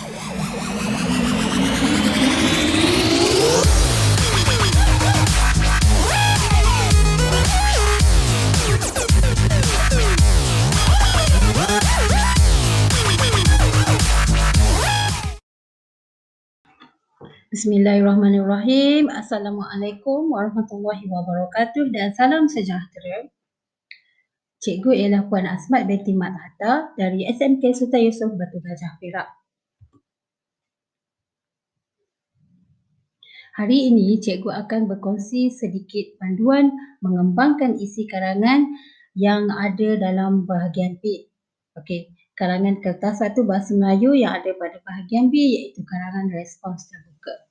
Bismillahirrahmanirrahim. Assalamualaikum warahmatullahi wabarakatuh dan salam sejahtera. Cikgu ialah Puan Asmat binti Mat Hatta dari SMK Sultan Yusof Batu Gajah Perak. Hari ini cikgu akan berkongsi sedikit panduan mengembangkan isi karangan yang ada dalam bahagian B. Okey, karangan kertas satu bahasa Melayu yang ada pada bahagian B iaitu karangan respons terbuka.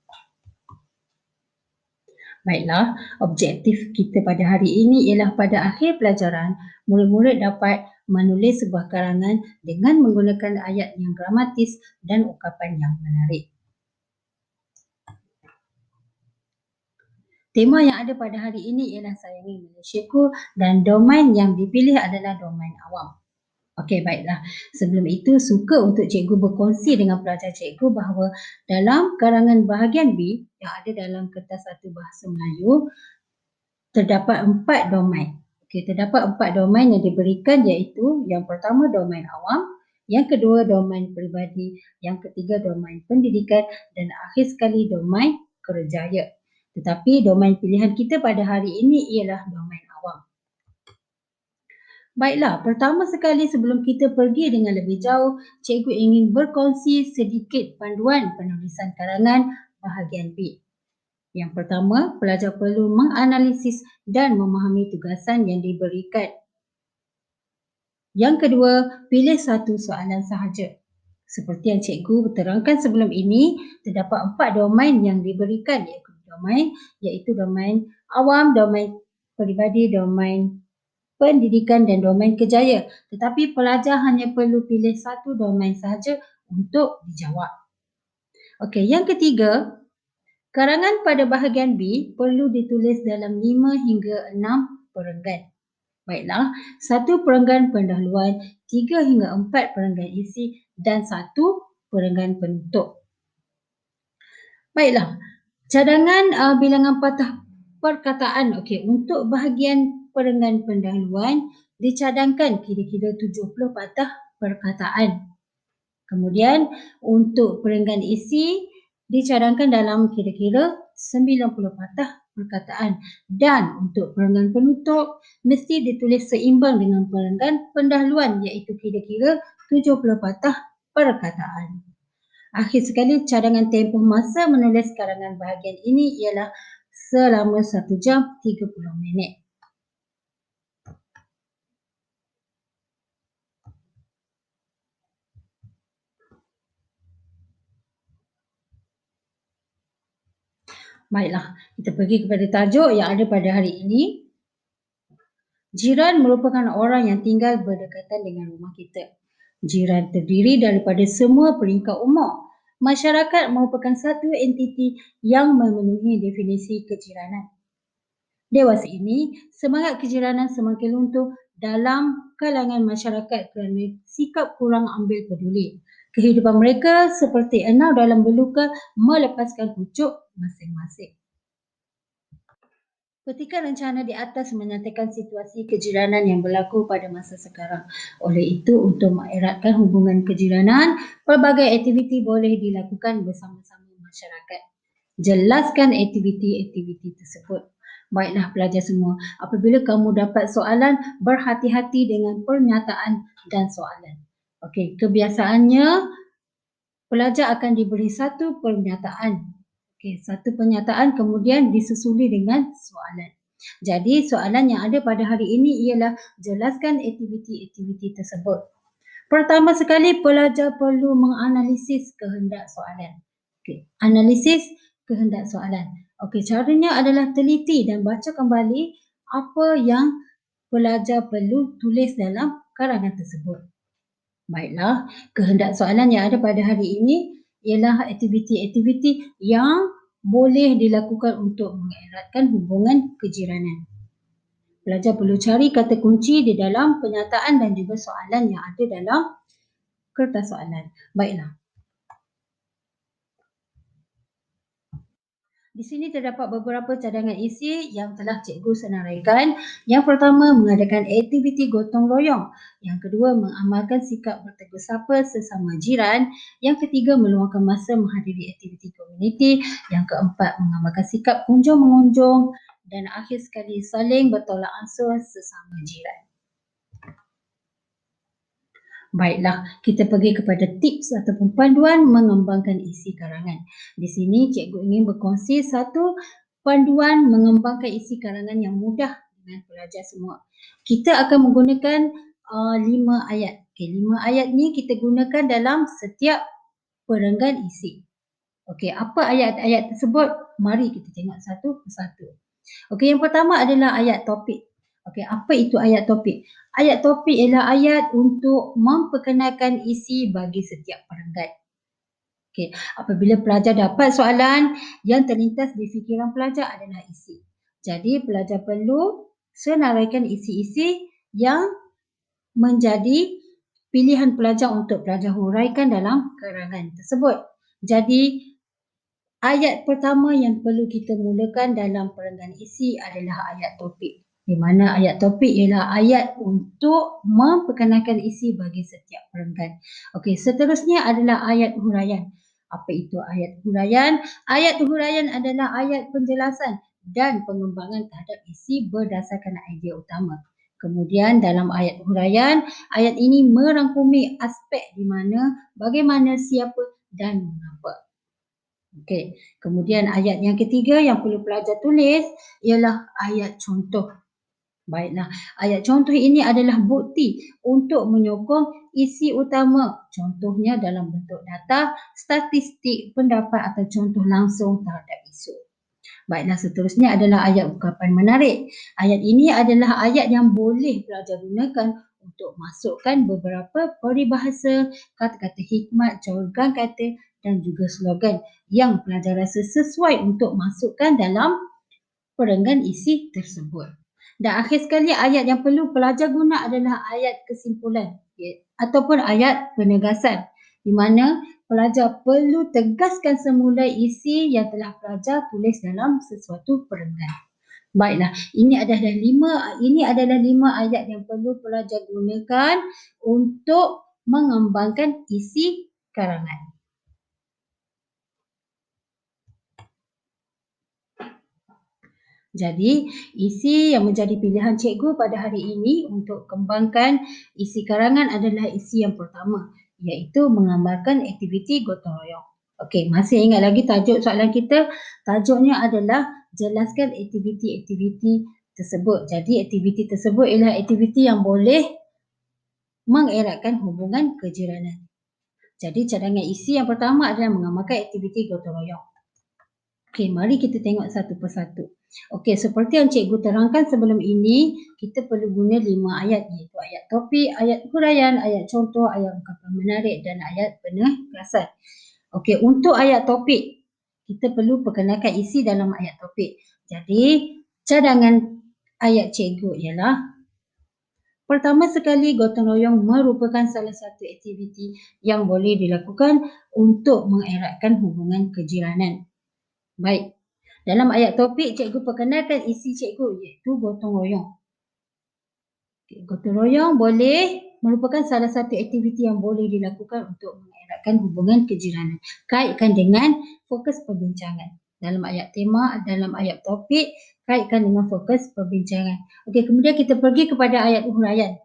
Baiklah, objektif kita pada hari ini ialah pada akhir pelajaran, murid-murid dapat menulis sebuah karangan dengan menggunakan ayat yang gramatis dan ungkapan yang menarik. Tema yang ada pada hari ini ialah Sayangi Malaysiaku dan domain yang dipilih adalah domain awam. Okey, baiklah. Sebelum itu, suka untuk cikgu berkongsi dengan pelajar cikgu bahawa dalam karangan bahagian B yang ada dalam kertas satu bahasa Melayu, terdapat 4 domain. Okey, terdapat 4 domain yang diberikan iaitu yang pertama domain awam, yang kedua domain peribadi, yang ketiga domain pendidikan dan akhir sekali domain kerjaya. Tetapi domain pilihan kita pada hari ini ialah domain awam. Baiklah, pertama sekali sebelum kita pergi dengan lebih jauh, cikgu ingin berkongsi sedikit panduan penulisan karangan bahagian B. Yang pertama, pelajar perlu menganalisis dan memahami tugasan yang diberikan. Yang kedua, pilih satu soalan sahaja. Seperti yang cikgu terangkan sebelum ini, terdapat 4 domain yang diberikan iaitu domain awam, domain peribadi, domain pendidikan dan domain kerjaya. Tetapi pelajar hanya perlu pilih satu domain sahaja untuk dijawab. Okey, yang ketiga, karangan pada bahagian B perlu ditulis dalam 5 hingga 6 perenggan. Baiklah, 1 perenggan pendahuluan, 3 hingga 4 perenggan isi dan 1 perenggan penutup. Baiklah, cadangan bilangan patah perkataan. Okey, untuk bahagian perenggan pendahuluan dicadangkan kira-kira 70 patah perkataan. Kemudian untuk perenggan isi dicadangkan dalam kira-kira 90 patah perkataan dan untuk perenggan penutup mesti ditulis seimbang dengan perenggan pendahuluan iaitu kira-kira 70 patah perkataan. Akhir sekali, cadangan tempoh masa menulis karangan bahagian ini ialah selama 1 jam 30 minit. Baiklah, kita pergi kepada tajuk yang ada pada hari ini. Jiran merupakan orang yang tinggal berdekatan dengan rumah kita. Jiran terdiri daripada semua peringkat umur. Masyarakat merupakan satu entiti yang memenuhi definisi kejiranan. Dewasa ini, semangat kejiranan semakin luntur dalam kalangan masyarakat kerana sikap kurang ambil peduli. Kehidupan mereka seperti enau dalam beluka melepaskan pucuk masing-masing. Petikan rencana di atas menyatakan situasi kejiranan yang berlaku pada masa sekarang. Oleh itu, untuk mengeratkan hubungan kejiranan, pelbagai aktiviti boleh dilakukan bersama-sama masyarakat. Jelaskan aktiviti-aktiviti tersebut. Baiklah pelajar semua, apabila kamu dapat soalan, berhati-hati dengan pernyataan dan soalan. Okey, kebiasaannya pelajar akan diberi satu pernyataan. Okey, satu pernyataan kemudian disusuli dengan soalan. Jadi soalan yang ada pada hari ini ialah jelaskan aktiviti-aktiviti tersebut. Pertama sekali, pelajar perlu menganalisis kehendak soalan. Okey, analisis kehendak soalan. Okey, caranya adalah teliti dan baca kembali apa yang pelajar perlu tulis dalam karangan tersebut. Baiklah, kehendak soalan yang ada pada hari ini ialah aktiviti-aktiviti yang boleh dilakukan untuk mengeratkan hubungan kejiranan. Pelajar perlu cari kata kunci di dalam penyataan dan juga soalan yang ada dalam kertas soalan. Baiklah. Di sini terdapat beberapa cadangan isi yang telah cikgu senaraikan. Yang pertama, mengadakan aktiviti gotong royong. Yang kedua, mengamalkan sikap bertegur sapa sesama jiran. Yang ketiga, meluangkan masa menghadiri aktiviti komuniti. Yang keempat, mengamalkan sikap kunjung-mengunjung. Dan akhir sekali, saling bertolak ansur sesama jiran. Baiklah, kita pergi kepada tips ataupun panduan mengembangkan isi karangan. Di sini cikgu ingin berkongsi satu panduan mengembangkan isi karangan yang mudah dengan pelajar semua. Kita akan menggunakan 5 ayat. Okey, 5 ayat ni kita gunakan dalam setiap perenggan isi. Okey, apa ayat-ayat tersebut? Mari kita tengok satu persatu. Okey, yang pertama adalah ayat topik. Okey, apa itu ayat topik? Ayat topik ialah ayat untuk memperkenalkan isi bagi setiap perenggan. Okey, apabila pelajar dapat soalan, yang terlintas di fikiran pelajar adalah isi. Jadi pelajar perlu senaraikan isi-isi yang menjadi pilihan pelajar untuk pelajar huraikan dalam karangan tersebut. Jadi ayat pertama yang perlu kita mulakan dalam perenggan isi adalah ayat topik. Di mana ayat topik ialah ayat untuk memperkenalkan isi bagi setiap perenggan. Okey, seterusnya adalah ayat huraian. Apa itu ayat huraian? Ayat huraian adalah ayat penjelasan dan pengembangan terhadap isi berdasarkan idea utama. Kemudian dalam ayat huraian, ayat ini merangkumi aspek di mana, bagaimana, siapa dan mengapa. Okey, kemudian ayat yang ketiga yang perlu pelajar tulis ialah ayat contoh. Baiklah, ayat contoh ini adalah bukti untuk menyokong isi utama. Contohnya dalam bentuk data, statistik, pendapat atau contoh langsung terhadap isu. Baiklah, seterusnya adalah ayat ungkapan menarik. Ayat ini adalah ayat yang boleh pelajar gunakan untuk masukkan beberapa peribahasa, kata-kata hikmat, jorgan kata dan juga slogan yang pelajar rasa sesuai untuk masukkan dalam perenggan isi tersebut. Dan akhir sekali ayat yang perlu pelajar guna adalah ayat kesimpulan ataupun ayat penegasan di mana pelajar perlu tegaskan semula isi yang telah pelajar tulis dalam sesuatu perenggan. Baiklah, ini adalah 5 ayat yang perlu pelajar gunakan untuk mengembangkan isi karangan. Jadi, isi yang menjadi pilihan cikgu pada hari ini untuk kembangkan isi karangan adalah isi yang pertama, iaitu menggambarkan aktiviti gotong royong. Okey, masih ingat lagi tajuk soalan kita? Tajuknya adalah jelaskan aktiviti-aktiviti tersebut. Jadi, aktiviti tersebut ialah aktiviti yang boleh mengeratkan hubungan kejiranan. Jadi, cadangan isi yang pertama adalah mengamalkan aktiviti gotong royong. Okey, mari kita tengok satu persatu. Okey, seperti yang cikgu terangkan sebelum ini, kita perlu guna 5 ayat iaitu ayat topik, ayat huraian, ayat contoh, ayat ungkapan menarik dan ayat penegasan. Okey, untuk ayat topik, kita perlu perkenalkan isi dalam ayat topik. Jadi, cadangan ayat cikgu ialah pertama sekali, gotong royong merupakan salah satu aktiviti yang boleh dilakukan untuk mengeratkan hubungan kejiranan. Baik, dalam ayat topik cikgu perkenalkan isi cikgu iaitu gotong royong. Gotong royong merupakan salah satu aktiviti yang boleh dilakukan untuk mengeratkan hubungan kejiranan. Kaitkan dengan fokus perbincangan. Dalam ayat tema, dalam ayat topik, kaitkan dengan fokus perbincangan. Okey, kemudian kita pergi kepada ayat huraian.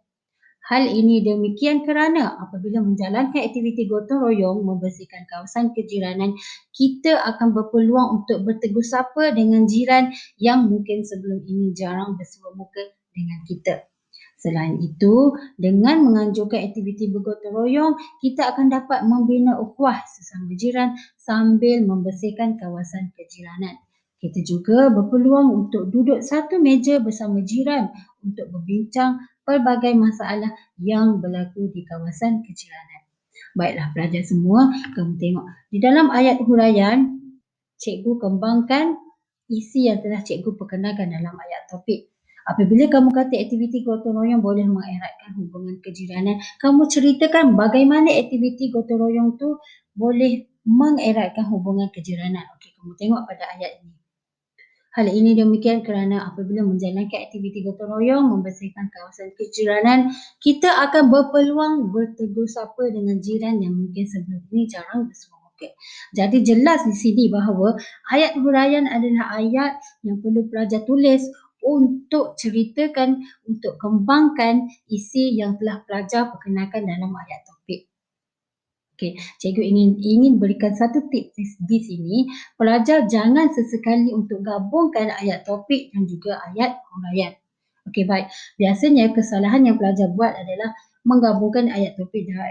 Hal ini demikian kerana apabila menjalankan aktiviti gotong royong membersihkan kawasan kejiranan, kita akan berpeluang untuk bertegur sapa dengan jiran yang mungkin sebelum ini jarang bersua muka dengan kita. Selain itu, dengan menganjurkan aktiviti bergotong royong, kita akan dapat membina ukhuwah sesama jiran sambil membersihkan kawasan kejiranan. Kita juga berpeluang untuk duduk satu meja bersama jiran untuk berbincang pelbagai masalah yang berlaku di kawasan kejiranan. Baiklah pelajar semua, kamu tengok di dalam ayat huraian, cikgu kembangkan isi yang telah cikgu perkenalkan dalam ayat topik. Apabila kamu kata aktiviti gotong royong boleh mengeratkan hubungan kejiranan, kamu ceritakan bagaimana aktiviti gotong royong tu boleh mengeratkan hubungan kejiranan. Okey, kamu tengok pada ayat ini. Hal ini demikian kerana apabila menjalankan aktiviti gotong royong membersihkan kawasan kejiranan, kita akan berpeluang bertegur sapa dengan jiran yang mungkin sebelum ini jarang bersua muka. Jadi jelas di sini bahawa ayat huraian adalah ayat yang perlu pelajar tulis untuk ceritakan, untuk kembangkan isi yang telah pelajar perkenalkan dalam ayat topik. Okey, cikgu ingin berikan satu tips di sini. Pelajar jangan sesekali untuk gabungkan ayat topik dan juga ayat huraian. Okey, baik. Biasanya kesalahan yang pelajar buat adalah menggabungkan ayat topik dan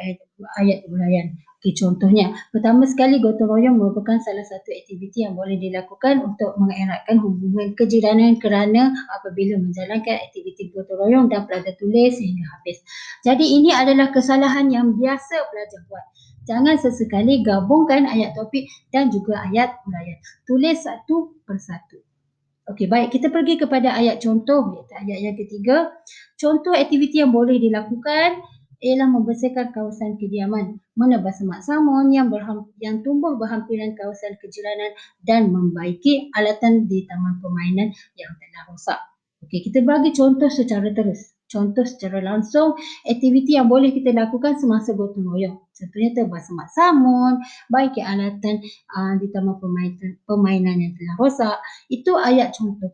ayat huraian. Okey, contohnya, pertama sekali gotong royong merupakan salah satu aktiviti yang boleh dilakukan untuk mengeratkan hubungan kejiranan kerana apabila menjalankan aktiviti gotong royong dan pelajar tulis sehingga habis. Jadi ini adalah kesalahan yang biasa pelajar buat. Jangan sesekali gabungkan ayat topik dan juga ayat huraian. Tulis satu persatu. Okey, baik. Kita pergi kepada ayat contoh, iaitu ayat yang ketiga. Contoh aktiviti yang boleh dilakukan ialah membersihkan kawasan kediaman, menebas semak samun yang tumbuh berhampiran kawasan kejiranan dan membaiki alatan di taman permainan yang telah rosak. Okey, kita bagi contoh secara terus. Contoh secara langsung aktiviti yang boleh kita lakukan semasa gotong royong. Contohnya tebas semak samun, baiki alatan di taman permainan yang telah rosak. Itu ayat contoh.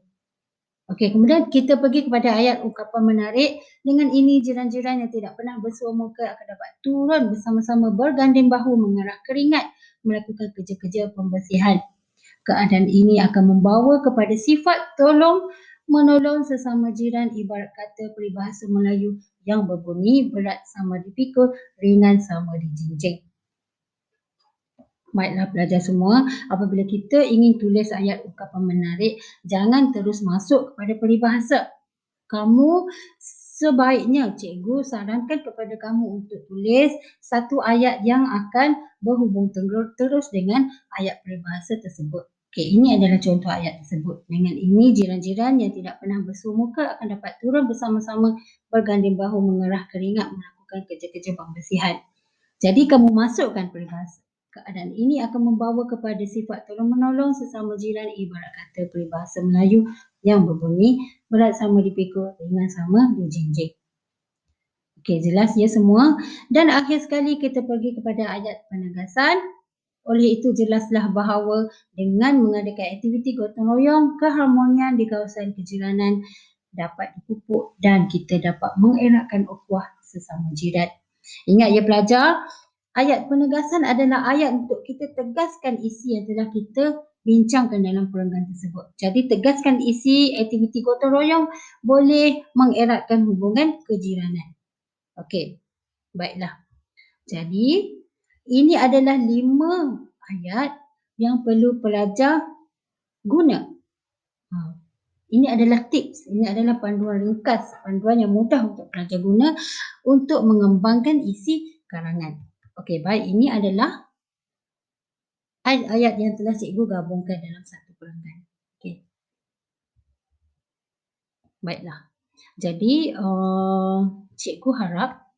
Okey, kemudian kita pergi kepada ayat ungkapan menarik. Dengan ini jiran-jiran yang tidak pernah bersua muka akan dapat turun bersama-sama berganding bahu mengerak keringat melakukan kerja-kerja pembersihan. Keadaan ini akan membawa kepada sifat tolong menolong sesama jiran, ibarat kata peribahasa Melayu yang berbunyi berat sama dipikul, ringan sama dijinjing. Baiklah pelajar semua, apabila kita ingin tulis ayat ungkapan menarik, jangan terus masuk kepada peribahasa. Kamu sebaiknya cikgu sarankan kepada kamu untuk tulis satu ayat yang akan berhubung terus dengan ayat peribahasa tersebut. Okey, ini adalah contoh ayat tersebut. Dengan ini jiran-jiran yang tidak pernah bersua muka akan dapat turun bersama-sama berganding bahu mengerah keringat melakukan kerja-kerja pembersihan. Jadi kamu masukkan peribahasa. Keadaan ini akan membawa kepada sifat tolong-menolong sesama jiran, ibarat kata peribahasa Melayu yang berbunyi berat sama dipikul, ringan sama dijinjing. Okey, jelas ya semua. Dan akhir sekali kita pergi kepada ayat penegasan. Oleh itu jelaslah bahawa dengan mengadakan aktiviti gotong royong, keharmonian di kawasan kejiranan dapat dipupuk dan kita dapat mengeratkan ukhuwah sesama jiran. Ingat ya pelajar, ayat penegasan adalah ayat untuk kita tegaskan isi yang telah kita bincangkan dalam perenggan tersebut. Jadi tegaskan isi aktiviti gotong royong boleh mengeratkan hubungan kejiranan. Okey, baiklah. Jadi ini adalah 5 ayat yang perlu pelajar guna. Ini adalah tips, ini adalah panduan ringkas, panduan yang mudah untuk pelajar guna untuk mengembangkan isi karangan. Okey, baik, ini adalah ayat-ayat yang telah cikgu gabungkan dalam satu perenggan. Okey. Baiklah. Jadi cikgu harap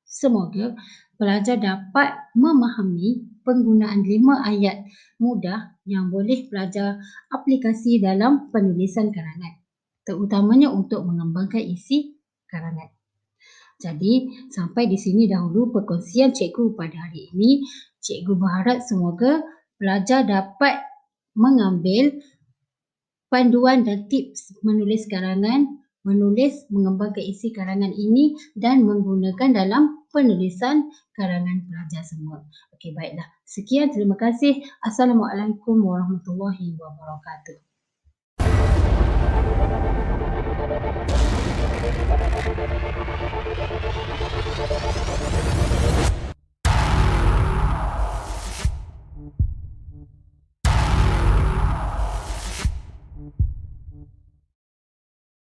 semoga pelajar dapat memahami penggunaan 5 ayat mudah yang boleh pelajar aplikasi dalam penulisan karangan, terutamanya untuk mengembangkan isi karangan. Jadi sampai di sini dahulu perkongsian cikgu pada hari ini. Cikgu berharap semoga pelajar dapat mengambil panduan dan tips menulis karangan, mengembangkan isi karangan ini dan menggunakan dalam penulisan karangan pelajar semua. Okey, baiklah. Sekian, terima kasih. Assalamualaikum warahmatullahi wabarakatuh.